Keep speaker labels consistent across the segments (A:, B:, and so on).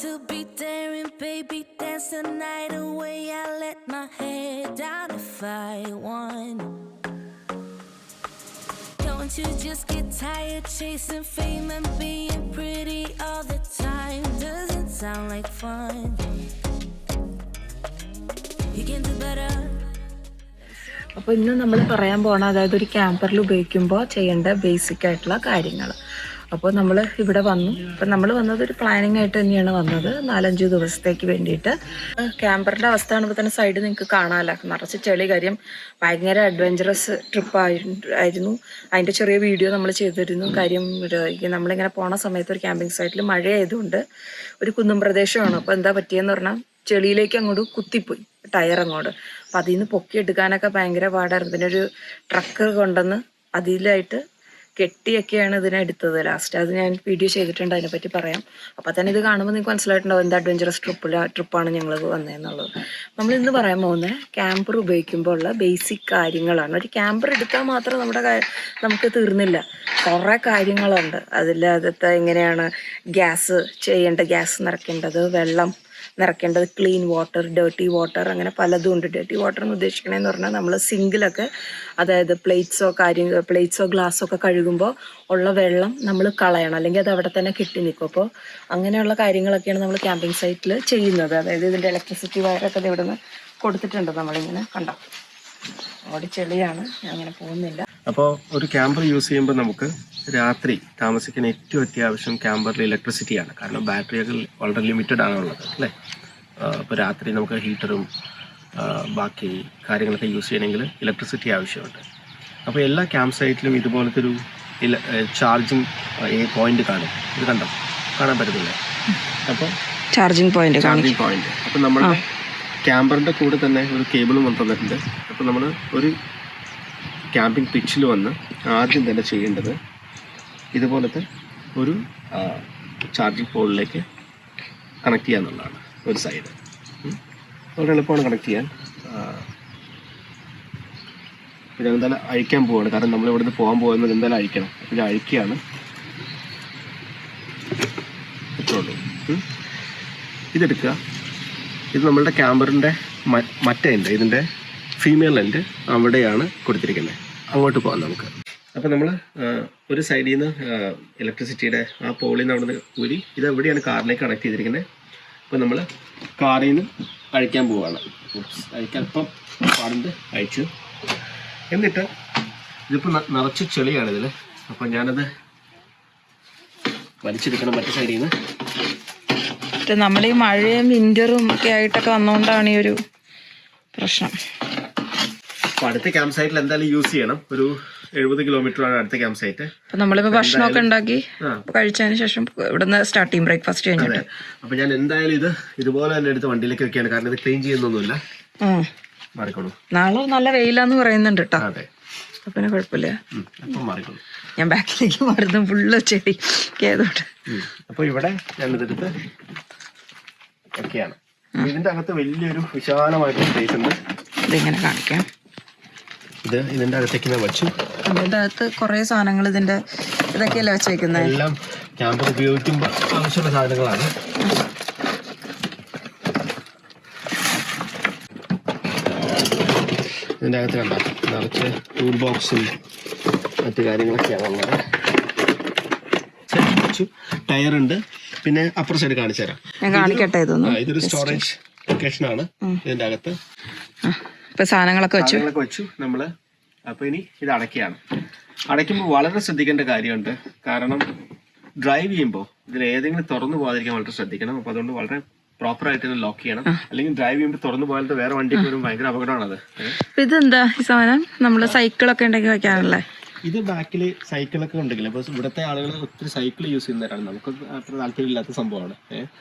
A: to be daring, baby, dance the night away. I let my hair down if I want. Don't you just get tired chasing fame and being pretty all the time? Doesn't sound like fun. You can do better.
B: അപ്പോൾ ഇന്ന് നമ്മൾ പറയാൻ പോകണം, അതായത് ഒരു ക്യാമ്പറിൽ ഉപയോഗിക്കുമ്പോൾ ചെയ്യേണ്ട basic ആയിട്ടുള്ള കാര്യങ്ങൾ. അപ്പോൾ നമ്മൾ ഇവിടെ വന്നു. അപ്പം നമ്മൾ വന്നത് ഒരു പ്ലാനിങ് ആയിട്ട് തന്നെയാണ് വന്നത്, 4-5 ദിവസത്തേക്ക് വേണ്ടിയിട്ട്. ക്യാമ്പറിൻ്റെ അവസ്ഥ കാണുമ്പോൾ തന്നെ സൈഡ് നിങ്ങൾക്ക് കാണാമല്ലോ, നിറച്ച് ചെളി. കാര്യം ഭയങ്കര അഡ്വഞ്ചറസ് ട്രിപ്പ് ആയിരുന്നു. അതിൻ്റെ ചെറിയ വീഡിയോ നമ്മൾ ചെയ്തിരുന്നു. കാര്യം നമ്മളിങ്ങനെ പോണ സമയത്ത് ഒരു ക്യാമ്പിംഗ് സൈറ്റിൽ മഴ ആയതുകൊണ്ട് ഒരു കുന്നും പ്രദേശമാണ്. അപ്പോൾ എന്താ പറ്റിയെന്ന് പറഞ്ഞാൽ ചെളിയിലേക്ക് അങ്ങോട്ട് കുത്തിപ്പോയി ടയർ അങ്ങോട്ട്. അപ്പം അതിൽ നിന്ന് പൊക്കിയെടുക്കാനൊക്കെ ഭയങ്കര പാടായിരുന്നു. പിന്നെ ഒരു ട്രക്ക് കൊണ്ടുവന്ന് അതിലായിട്ട് കെട്ടിയൊക്കെയാണ് ഇതിനെ എടുത്തത് ലാസ്റ്റ്. അത് ഞാൻ വീഡിയോ ചെയ്തിട്ടുണ്ട്, അതിനെപ്പറ്റി പറയാം. അപ്പം തന്നെ ഇത് കാണുമ്പോൾ നിങ്ങൾക്ക് മനസ്സിലായിട്ടുണ്ടാവും എന്താ അഡ്വഞ്ചറസ് ട്രിപ്പാണ് ഞങ്ങൾ വന്നതെന്നുള്ളത്. നമ്മൾ ഇന്ന് പറയാൻ പോകുന്നത് ക്യാമ്പർ ഉപയോഗിക്കുമ്പോൾ ഉള്ള ബേസിക് കാര്യങ്ങളാണ്. ഒരു ക്യാമ്പർ എടുത്താൽ മാത്രം നമുക്ക് തീർന്നില്ല, കുറേ കാര്യങ്ങളുണ്ട് അതിൽ. അതത്തെ എങ്ങനെയാണ് ഗ്യാസ് നിറയ്ക്കേണ്ടത്, വെള്ളം നിറയ്ക്കേണ്ടത്, ക്ലീൻ വാട്ടർ, ഡേർട്ടി വാട്ടർ, അങ്ങനെ പലതും ഉണ്ട്. ഡേർട്ടി വാട്ടർ എന്ന് ഉദ്ദേശിക്കണമെന്ന് പറഞ്ഞാൽ നമ്മൾ സിങ്കിലൊക്കെ, അതായത് പ്ലേറ്റ്സോ ഗ്ലാസ്സോ ഒക്കെ കഴുകുമ്പോൾ ഉള്ള വെള്ളം നമ്മൾ കളയണം, അല്ലെങ്കിൽ അത് അവിടെ തന്നെ കെട്ടി നിൽക്കും. അപ്പോൾ അങ്ങനെയുള്ള കാര്യങ്ങളൊക്കെയാണ് നമ്മൾ ക്യാമ്പിംഗ് സൈറ്റിൽ ചെയ്യുന്നത്. അതായത് ഇതിൻ്റെ ഇലക്ട്രിസിറ്റി വയറൊക്കെ ഇവിടെ നിന്ന് കൊടുത്തിട്ടുണ്ട്. നമ്മളിങ്ങനെ കണ്ടോ, അവിടെ ചെളിയാണ്, അങ്ങനെ പോകുന്നില്ല.
C: അപ്പോൾ ഒരു ക്യാമ്പർ യൂസ് ചെയ്യുമ്പോൾ നമുക്ക് രാത്രി താമസിക്കുന്ന ഏറ്റവും അത്യാവശ്യം ക്യാമ്പറിൽ ഇലക്ട്രിസിറ്റിയാണ്. കാരണം ബാറ്ററികൾ വളരെ ലിമിറ്റഡ് ആണുള്ളത്, അല്ലേ? അപ്പോൾ രാത്രി നമുക്ക് ഹീറ്ററും ബാക്കി കാര്യങ്ങളൊക്കെ യൂസ് ചെയ്യണമെങ്കിൽ ഇലക്ട്രിസിറ്റി ആവശ്യമുണ്ട്. അപ്പോൾ എല്ലാ ക്യാമ്പ് സൈറ്റിലും ഇതുപോലത്തെ ഒരു ചാർജിങ് പോയിന്റ് കാണും. ഇത് കാണാൻ പറ്റുന്നില്ലേ? അപ്പോൾ ചാർജിങ് പോയിന്റ്. അപ്പോൾ നമ്മുടെ ക്യാമ്പറിൻ്റെ കൂടെ തന്നെ ഒരു കേബിളും തന്നിട്ടുണ്ട്. അപ്പോൾ നമ്മൾ ഒരു ക്യാമ്പിംഗ് പിച്ചിൽ വന്ന് ആദ്യം തന്നെ ചെയ്യേണ്ടത് ഇതുപോലത്തെ ഒരു ചാർജിങ് പോളിലേക്ക് കണക്ട് ചെയ്യുക എന്നുള്ളതാണ്. ഒരു സൈഡ് വളരെ എളുപ്പമാണ് കണക്ട് ചെയ്യാൻ. പിന്നെ എന്തായാലും അഴിക്കാൻ പോവാണ്, കാരണം നമ്മൾ ഇവിടുന്ന് പോകാൻ പോകുന്നത് എന്തായാലും അഴിക്കണം. അപ്പോൾ ഇത് അഴിക്കുകയാണ്. ഇത്രയുള്ളൂ. ഇതെടുക്കുക. ഇത് നമ്മളുടെ ക്യാമ്പറിൻ്റെ മറ്റേ എൻഡ്, ഇതിൻ്റെ ഫീമെയിൽ എൻഡ് അവിടെയാണ് കൊടുത്തിരിക്കുന്നത്. അങ്ങോട്ട് പോകാം നമുക്ക്. അപ്പോൾ നമ്മൾ ഒരു സൈഡിൽ നിന്ന് ഇലക്ട്രിസിറ്റിയുടെ ആ പോളിൽ നിന്ന് അവിടെ നിന്ന് ഊരി ഇത് എവിടെയാണ് കാറിലേക്ക് കണക്ട് ചെയ്തിരിക്കുന്നത്. അപ്പോൾ നമ്മൾ കാറിൽ നിന്ന് അഴിക്കാൻ പോവുകയാണ്. അഴിക്കൽപ്പം പാടുണ്ട്, അഴിച്ചു. എന്നിട്ട് ഇതിപ്പോൾ നിറച്ച് ചെളിയാണിതിൽ. അപ്പോൾ ഞാനത് വലിച്ചെടുക്കണം മറ്റു സൈഡിൽ നിന്ന്.
B: നമ്മൾ ഈ മഴയും വിൻ്ററും ഒക്കെ ആയിട്ടൊക്കെ വന്നുകൊണ്ടാണ് ഈ ഒരു പ്രശ്നം.
C: അപ്പോൾ അടുത്ത ക്യാമ്പ് സൈറ്റിൽ എന്തായാലും യൂസ് ചെയ്യണം. ഒരു 70 കിലോമീറ്ററാണ് അടുത്ത ക്യാമ്പ് സൈറ്റ്. അപ്പോൾ നമ്മളിപ്പോൾ ഭക്ഷണമൊക്കെ ഉണ്ടാക്കി കഴിച്ചതിന് ശേഷം ഇവിടുന്ന് സ്റ്റാർട്ട് ചെയ്യും, ബ്രേക്ക്ഫാസ്റ്റ് കഴിഞ്ഞിട്ട്. അപ്പോൾ ഞാൻ എന്തായാലും ഇതുപോലെ തന്നെ എടുത്ത് വണ്ടിയിലേക്ക് വെക്കുകയാണ്, കാരണം ഇത് ക്ലീൻ ചെയ്യുന്നൊന്നുമില്ല. മാറിക്കോളൂ. നാളെ നല്ല വെയിലാന്ന് പറയുന്നുണ്ട് കേട്ടോ. അതെ, അപ്പം പിന്നെ കുഴപ്പമില്ല. അപ്പം മാറിക്കോളൂ. ഞാൻ ബാക്കിലേക്ക് മാറുന്നു, ഫുള്ള് ചെടി കേതോട്ട്. അപ്പോൾ ഇവിടെ ഞാനിതെടുത്ത് ഒക്കെയാണ്. ഇതിൻ്റെ അകത്ത് വലിയൊരു വിശാലമായിട്ടുള്ള സ്പേസ് ഉണ്ട്.
B: ഇതിങ്ങനെ കാണിക്കാം.
C: ഇതിൻ്റെ അകത്തേക്ക് ഞാൻ വെച്ചു.
B: ഇതിൻ്റെ അകത്ത് കുറേ സാധനങ്ങൾ, ഇതൊക്കെയല്ലേ വെച്ചേക്കുന്നത്?
C: എല്ലാം ക്യാമ്പർ ഉപയോഗിക്കുമ്പോൾ ആവശ്യമുള്ള സാധനങ്ങളാണ്. ഇതിൻ്റെ അകത്ത് കണ്ട നിറച്ച് ടൂൾ ബോക്സും മറ്റു കാര്യങ്ങളൊക്കെയാണ് ഉള്ളത്. ടയറുണ്ട്. പിന്നെ അപ്പുറ സൈഡ് കാണിച്ചു തരാം. ഇതൊരു സ്റ്റോറേജ് ലൊക്കേഷനാണ്. ഇതിൻ്റെ അകത്ത്
B: സാധനങ്ങളൊക്കെ
C: വെച്ചു നമ്മള്. അപ്പൊ ഇനി ഇത് അടയ്ക്കുകയാണ്. അടയ്ക്കുമ്പോൾ വളരെ ശ്രദ്ധിക്കേണ്ട കാര്യമുണ്ട്. കാരണം ഡ്രൈവ് ചെയ്യുമ്പോൾ ഇതിൽ ഏതെങ്കിലും തുറന്നു പോകാതിരിക്കാൻ വളരെ ശ്രദ്ധിക്കണം. അപ്പൊ അതുകൊണ്ട് വളരെ പ്രോപ്പർ ആയിട്ട് തന്നെ ലോക്ക് ചെയ്യണം. അല്ലെങ്കിൽ ഡ്രൈവ് ചെയ്യുമ്പോൾ തുറന്നു പോയാൽ വേറെ വണ്ടിക്ക് വരും, ഭയങ്കര അപകടമാണത്.
B: ഇതെന്താ ഈ സാധനം? നമ്മള് സൈക്കിളൊക്കെ ഉണ്ടെങ്കിൽ വെക്കാനല്ലേ?
C: ഇത് ബാക്കിൽ സൈക്കിളൊക്കെ ഉണ്ടെങ്കിൽ, അപ്പോൾ ഇവിടുത്തെ ആളുകൾ ഒത്തിരി സൈക്കിൾ യൂസ് ചെയ്യുന്നവരാണ്. നമുക്ക് അത്ര താല്പര്യമില്ലാത്ത സംഭവമാണ്.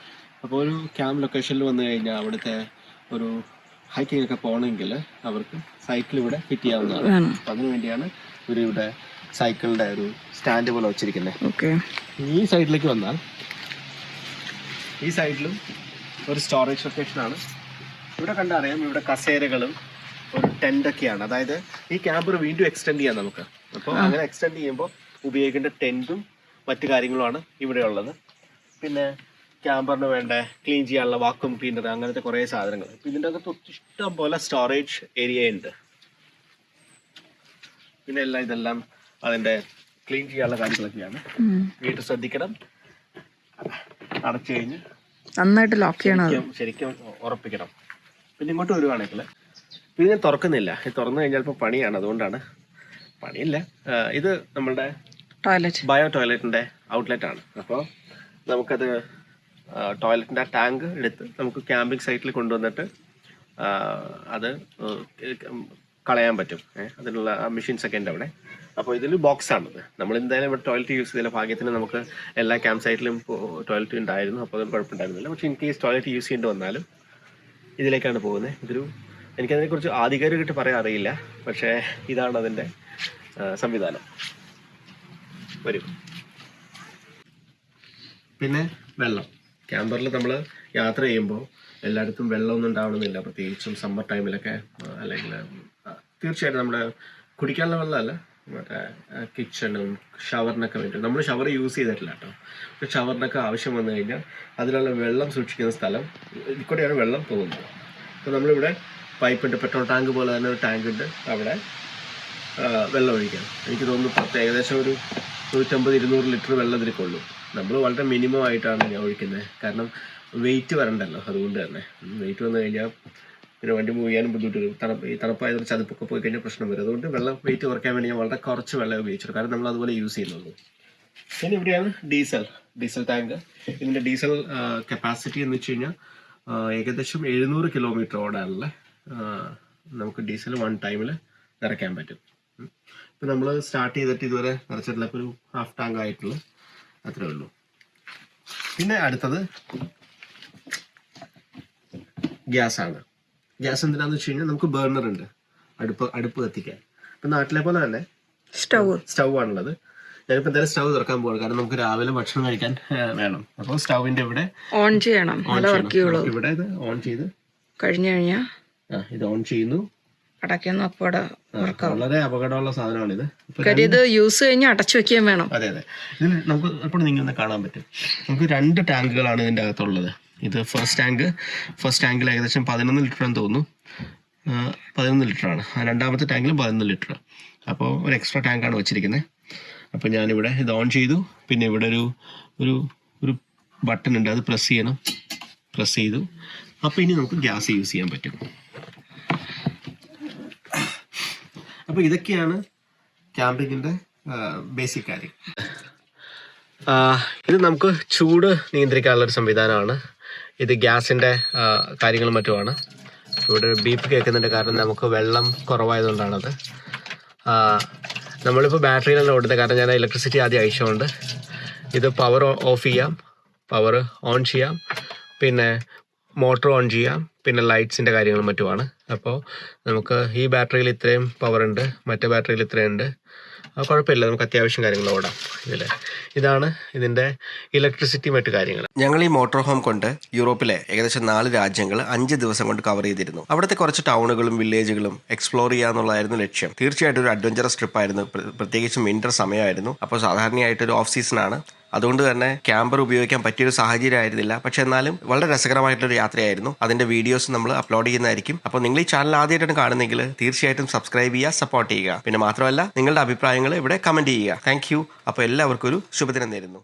C: അപ്പോൾ ഒരു ക്യാമ്പ് ലൊക്കേഷനിൽ വന്നു കഴിഞ്ഞാൽ അവിടുത്തെ ഒരു ഹൈക്കിംഗ് ഒക്കെ പോകണമെങ്കിൽ അവർക്ക് സൈക്കിൾ ഇവിടെ ഫിറ്റ് ചെയ്യാവുന്നതാണ്. അപ്പം അതിനു വേണ്ടിയാണ് ഇവിടെ സൈക്കിളിൻ്റെ ഒരു സ്റ്റാൻഡ് പോലെ വെച്ചിരിക്കുന്നത്. ഈ സൈഡിലേക്ക് വന്നാൽ ഈ സൈഡിലും ഒരു സ്റ്റോറേജ് ലൊക്കേഷനാണ്. ഇവിടെ കണ്ടറിയാം, ഇവിടെ കസേരകളും ഒരു ടെൻ്റൊക്കെയാണ്. അതായത് ഈ ക്യാമ്പർ വീണ്ടും എക്സ്റ്റെൻഡ് ചെയ്യാം നമുക്ക്. അപ്പോൾ അങ്ങനെ എക്സ്റ്റെൻഡ് ചെയ്യുമ്പോൾ ഉപയോഗിക്കേണ്ട ടെൻറ്റും മറ്റു കാര്യങ്ങളുമാണ് ഇവിടെ ഉള്ളത്. പിന്നെ ക്യാമ്പറിന് വേണ്ട ക്ലീൻ ചെയ്യാനുള്ള വാക്വം ക്ലീനർ അങ്ങനത്തെ കുറേ സാധനങ്ങൾ. ഇപ്പം ഇതിൻ്റെ അകത്ത് ഇഷ്ടം പോലെ സ്റ്റോറേജ് ഏരിയ ഉണ്ട്. പിന്നെ ഇതെല്ലാം അതിൻ്റെ ക്ലീൻ ചെയ്യാനുള്ള കാര്യങ്ങളൊക്കെയാണ്. വീട്ടിൽ ശ്രദ്ധിക്കണം, അടച്ചു കഴിഞ്ഞ്
B: നന്നായിട്ട് ലോക്ക് ചെയ്യണം,
C: ശരിക്കും ഉറപ്പിക്കണം. പിന്നെ ഇങ്ങോട്ട് വരുവാണെങ്കിൽ ഇത് ഞാൻ തുറക്കുന്നില്ല. ഇത് തുറന്നു കഴിഞ്ഞാൽ ഇപ്പോൾ പണിയാണ്, അതുകൊണ്ടാണ്. പണിയില്ല, ഇത് നമ്മളുടെ
B: ടോയ്ലറ്റ്,
C: ബയോ ടോയ്ലറ്റിൻ്റെ ഔട്ട്ലെറ്റ് ആണ്. അപ്പോൾ നമുക്കത് ടോയ്ലറ്റിൻ്റെ ടാങ്ക് എടുത്ത് നമുക്ക് ക്യാമ്പിംഗ് സൈറ്റിൽ കൊണ്ടുവന്നിട്ട് അത് കളയാൻ പറ്റും. അതിനുള്ള മെഷീൻസ് ഒക്കെ ഉണ്ട് അവിടെ. അപ്പോൾ ഇതിൽ ബോക്സാണിത്. നമ്മൾ എന്തായാലും ഇവിടെ ടോയ്ലറ്റ് യൂസ് ചെയ്തില്ല. ഭാഗ്യത്തിന് നമുക്ക് എല്ലാ ക്യാമ്പ് സൈറ്റിലും ടോയ്ലറ്റ് ഉണ്ടായിരുന്നു, അപ്പോൾ അതൊന്നും കുഴപ്പമുണ്ടായിരുന്നില്ല. പക്ഷേ ഇൻ കേസ് ടോയ്ലറ്റ് യൂസ് ചെയ്യേണ്ടി വന്നാലും ഇതിലേക്കാണ് പോകുന്നത്. എനിക്കതിനെക്കുറിച്ച് ആധികാരികമായിട്ട് പറയാൻ അറിയില്ല, പക്ഷേ ഇതാണ് അതിൻ്റെ സംവിധാനം. വരും. പിന്നെ വെള്ളം. ക്യാമ്പറിൽ നമ്മൾ യാത്ര ചെയ്യുമ്പോൾ എല്ലായിടത്തും വെള്ളമൊന്നും ഉണ്ടാവണമെന്നില്ല, പ്രത്യേകിച്ചും സമ്മർ ടൈമിലൊക്കെ. അല്ലെങ്കിൽ തീർച്ചയായിട്ടും നമ്മുടെ കുടിക്കാനുള്ള വെള്ളമല്ല, മറ്റേ കിച്ചണും ഷവറിനൊക്കെ വേണ്ടി. നമ്മൾ ഷവർ യൂസ് ചെയ്തിട്ടില്ല കേട്ടോ. പക്ഷെ ഷവറിനൊക്കെ ആവശ്യം വന്നു കഴിഞ്ഞാൽ അതിലുള്ള വെള്ളം സൂക്ഷിക്കുന്ന സ്ഥലം ഇതിൽക്കൂടെയാണ് വെള്ളം പോകുന്നത്. അപ്പോൾ നമ്മളിവിടെ പൈപ്പുണ്ട്, പെട്രോൾ ടാങ്ക് പോലെ തന്നെ ഒരു ടാങ്ക് ഉണ്ട്, അവിടെ വെള്ളം ഒഴിക്കാം. എനിക്ക് തോന്നുന്നു ഏകദേശം ഒരു 150-200 ലിറ്റർ വെള്ളം ഇതിൽ കൊള്ളൂ. നമ്മൾ വളരെ മിനിമം ആയിട്ടാണ് ഞാൻ ഒഴിക്കുന്നത്, കാരണം വെയിറ്റ് വരണ്ടല്ലോ. അതുകൊണ്ട് തന്നെ വെയിറ്റ് വന്നു കഴിഞ്ഞാൽ പിന്നെ വണ്ടി മൂവ് ചെയ്യാനും ബുദ്ധിമുട്ട് വരും. ഈ തണുപ്പായതൊരു ചതുപ്പൊക്കെ പോയി കഴിഞ്ഞാൽ പ്രശ്നം വരും. അതുകൊണ്ട് വെള്ളം വെയിറ്റ് കുറയ്ക്കാൻ വേണ്ടി ഞാൻ വളരെ കുറച്ച് വെള്ളം ഉപയോഗിച്ചിട്ടുണ്ട്, കാരണം നമ്മൾ അതുപോലെ യൂസ് ചെയ്യുന്നുള്ളൂ. പിന്നെ ഇവിടെയാണ് ഡീസൽ ടാങ്ക്. ഇതിൻ്റെ ഡീസൽ കപ്പാസിറ്റി എന്ന് വെച്ച് കഴിഞ്ഞാൽ ഏകദേശം 700 കിലോമീറ്റർ ഓടാനുള്ള നമുക്ക് ഡീസൽ 1 ടൈമിൽ നിറയ്ക്കാൻ പറ്റും. ഇപ്പം നമ്മൾ സ്റ്റാർട്ട് ചെയ്തിട്ട് ഇതുവരെ നിറച്ചിട്ടില്ല, ഇപ്പോൾ ഒരു ഹാഫ് ടാങ്ക് ആയിട്ടുള്ള അത്രേ ഉള്ളൂ. പിന്നെ അടുത്തത് ഗ്യാസാണ്. ഗ്യാസ് എന്തിനാന്ന് വെച്ച് കഴിഞ്ഞാൽ നമുക്ക് ബേർണർ ഉണ്ട്, അടുപ്പ് കത്തിക്കാൻ. ഇപ്പം നാട്ടിലെ പോലെ തന്നെ സ്റ്റൗ ആണുള്ളത്. ഞാനിപ്പോൾ എന്തായാലും സ്റ്റൗ തുറക്കാൻ പോവാണ്, കാരണം നമുക്ക് രാവിലെ ഭക്ഷണം കഴിക്കാൻ വേണം. അപ്പോൾ സ്റ്റൗവിൻ്റെ ഇവിടെ ഓൺ ചെയ്യണം. ഇവിടെ ഇത് ഓൺ ചെയ്ത് കഴിഞ്ഞു കഴിഞ്ഞാൽ ഇത് ഓൺ ചെയ്യുന്നു, അടയ്ക്കുന്നു. അപ്പോൾ വളരെ അപകടമുള്ള സാധനമാണിത്.
B: ഇത് യൂസ് കഴിഞ്ഞ് അടച്ചു വെക്കുകയും വേണം.
C: അതെ. ഇതിൽ നമുക്ക് എപ്പോഴും നിങ്ങൾക്ക് കാണാൻ പറ്റും, നമുക്ക് 2 ടാങ്കുകളാണ് ഇതിൻ്റെ അകത്തുള്ളത്. ഇത് ഫസ്റ്റ് ടാങ്കിൽ ഏകദേശം 11 ലിറ്റർ എന്ന് തോന്നുന്നു, 11 ലിറ്ററാണ്. രണ്ടാമത്തെ ടാങ്കിലും 11 ലിറ്റർ. അപ്പോൾ ഒരു എക്സ്ട്രാ ടാങ്കാണ് വെച്ചിരിക്കുന്നത്. അപ്പോൾ ഞാനിവിടെ ഇത് ഓൺ ചെയ്തു. പിന്നെ ഇവിടെ ഒരു ബട്ടൺ ഉണ്ട്, അത് പ്രസ് ചെയ്തു. അപ്പോൾ ഇനി നമുക്ക് ഗ്യാസ് യൂസ് ചെയ്യാൻ പറ്റും. അപ്പോൾ ഇതൊക്കെയാണ് ക്യാമ്പിങ്ങിൻ്റെ ബേസിക് കാര്യം. ഇത് നമുക്ക് ചൂട് നിയന്ത്രിക്കാനുള്ളൊരു സംവിധാനമാണ്. ഇത് ഗ്യാസിൻ്റെ കാര്യങ്ങളും മറ്റുമാണ്. ഇവിടെ ബീപ്പ് കേൾക്കുന്നുണ്ട്, കാരണം നമുക്ക് വെള്ളം കുറവായതുകൊണ്ടാണത്. നമ്മളിപ്പോൾ ബാറ്ററിയിലാണ് ഓടുന്നത്, കാരണം ഞാൻ ഇലക്ട്രിസിറ്റി ആദ്യം അയച്ചുകൊണ്ട്. ഇത് പവർ ഓഫ് ചെയ്യാം, പവർ ഓൺ ചെയ്യാം, പിന്നെ മോട്ടർ ഓൺ ചെയ്യാം, പിന്നെ ലൈറ്റ്സിൻ്റെ കാര്യങ്ങളും മറ്റുമാണ്. അപ്പോൾ നമുക്ക് ഈ ബാറ്ററിയിൽ ഇത്രയും പവർ ഉണ്ട്, മറ്റേ ബാറ്ററിയിൽ ഇത്രയുണ്ട്. കുഴപ്പമില്ല, നമുക്ക് അത്യാവശ്യം കാര്യങ്ങൾ ഓടാം ഇതിൽ. ഇതാണ് ഇതിൻ്റെ ഇലക്ട്രിസിറ്റി മറ്റു കാര്യങ്ങൾ. ഞങ്ങൾ ഈ മോട്ടോർ ഹോം കൊണ്ട് യൂറോപ്പിലെ ഏകദേശം 4 രാജ്യങ്ങൾ 5 ദിവസം കൊണ്ട് കവർ ചെയ്തിരുന്നു. അവിടുത്തെ കുറച്ച് ടൗണുകളും വില്ലേജുകളും എക്സ്പ്ലോർ ചെയ്യാന്നുള്ളതായിരുന്നു ലക്ഷ്യം. തീർച്ചയായിട്ടും ഒരു അഡ്വഞ്ചറസ് ട്രിപ്പായിരുന്നു, പ്രത്യേകിച്ചും വിന്റർ സമയമായിരുന്നു. അപ്പോൾ സാധാരണയായിട്ടൊരു ഓഫ് സീസണാണ്, അതുകൊണ്ട് തന്നെ ക്യാമ്പർ ഉപയോഗിക്കാൻ പറ്റിയൊരു സാഹചര്യം ആയിരുന്നില്ല. പക്ഷെ എന്നാലും വളരെ രസകരമായിട്ടൊരു യാത്രയായിരുന്നു. അതിന്റെ വീഡിയോസ് നമ്മൾ അപ്ലോഡ് ചെയ്യുന്നതായിരിക്കും. അപ്പോൾ നിങ്ങൾ ഈ ചാനൽ ആദ്യമായിട്ടാണ് കാണുന്നെങ്കിൽ തീർച്ചയായിട്ടും സബ്സ്ക്രൈബ് ചെയ്യുക, സപ്പോർട്ട് ചെയ്യുക. പിന്നെ മാത്രമല്ല നിങ്ങളുടെ അഭിപ്രായങ്ങൾ ഇവിടെ കമന്റ് ചെയ്യുക. Thank you. അപ്പോൾ എല്ലാവർക്കും ഒരു ശുഭദിനം നേരുന്നു.